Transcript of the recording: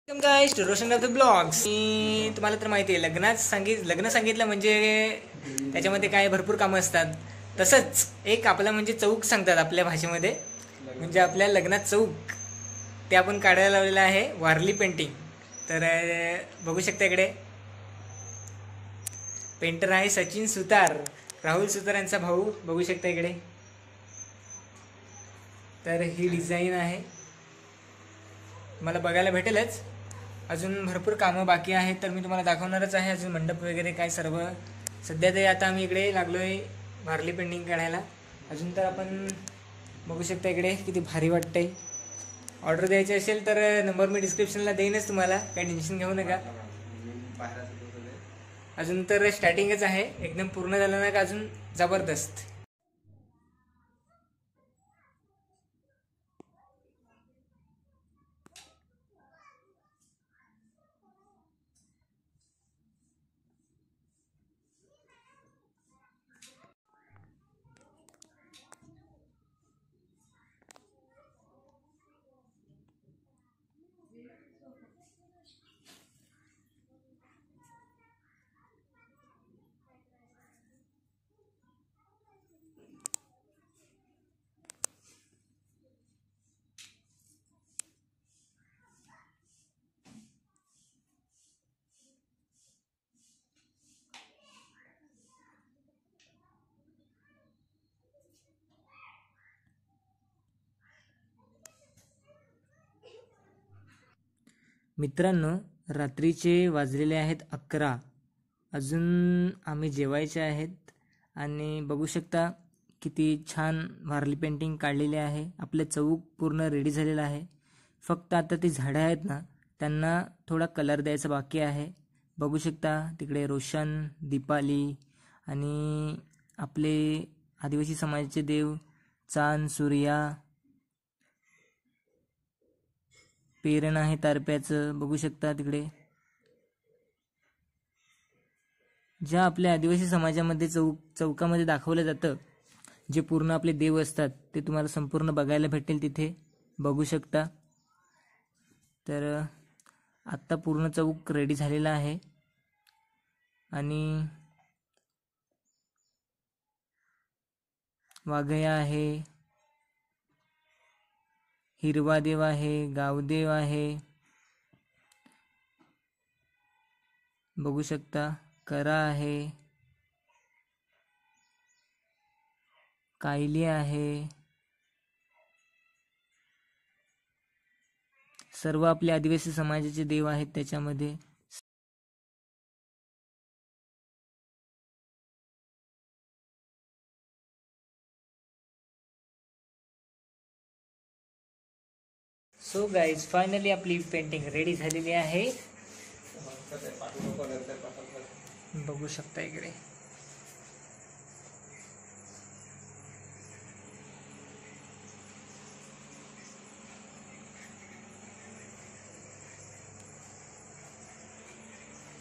Welcome guys to Roshan of the blogs. तुम्हाला तर माहिती आहे लग्न सांगितलं म्हणजे त्याच्यामध्ये काय भरपूर कामं असतात. तसंच एक आपला म्हणजे चौक सांगतात आपल्या भाषेमध्ये, म्हणजे आपल्या लग्नात चौक ते आपण काढायला लावलेलं आहे वारली पेंटिंग. तर बघू शकता इकडे पेंटर आहे सचिन सुतार, राहुल सुतार यांचा भाऊ. बघू शकता इकडे. तर ही डिझाईन आहे, मला बघायला भेटेलच. अजून भरपूर कामं बाकी आहेत तर मी तुम्हाला दाखवणारच आहे. अजून मंडप वगैरे काय सर्व. सध्या ते आता आम्ही इकडे लागलो आहे वारली पेंटिंग काढायला. अजून तर आपण बघू शकता इकडे किती भारी वाटतंय. ऑर्डर द्यायची असेल तर नंबर मी डिस्क्रिप्शनला देईनच तुम्हाला, काही टेन्शन घेऊ नका. अजून तर स्टार्टिंगच आहे, एकदम पूर्ण झालं ना का अजून जबरदस्त. मित्रांनो, रात्रीचे वाजलेले आहेत 11. अजून आम्ही जेवायचे आहेत आणि बघू शकता किती छान वारली पेंटिंग काढलेली आहे. आपलं चौक पूर्ण रेडी झालेलं आहे. फक्त आता ती झाडं आहेत ना, त्यांना थोडा कलर द्यायचा बाकी आहे. बघू शकता तिकडे रोशन, दीपाली आणि आपले आदिवासी समाजाचे देव चांद, सूर्या, पेरण आहे तारप्याचं. बघू शकता तिकडे. ज्या आपल्या आदिवासी समाजामध्ये चौकामध्ये दाखवलं जातं, जे पूर्ण आपले देव असतात ते तुम्हाला संपूर्ण बघायला भेटेल तिथे. बघू शकता. तर आत्ता पूर्ण चौक रेडी झालेला आहे आणि वाघया आहे, हिरवा देव आहे, गावदेव आहे. बघू शकता करा आहे, कायली आहे. सर्व आपले आदिवासी समाजाचे देव आहेत त्याच्यामध्ये. सो गाईज, फायनली आपली पेंटिंग रेडी झालेली आहे. बघू शकता इकडे.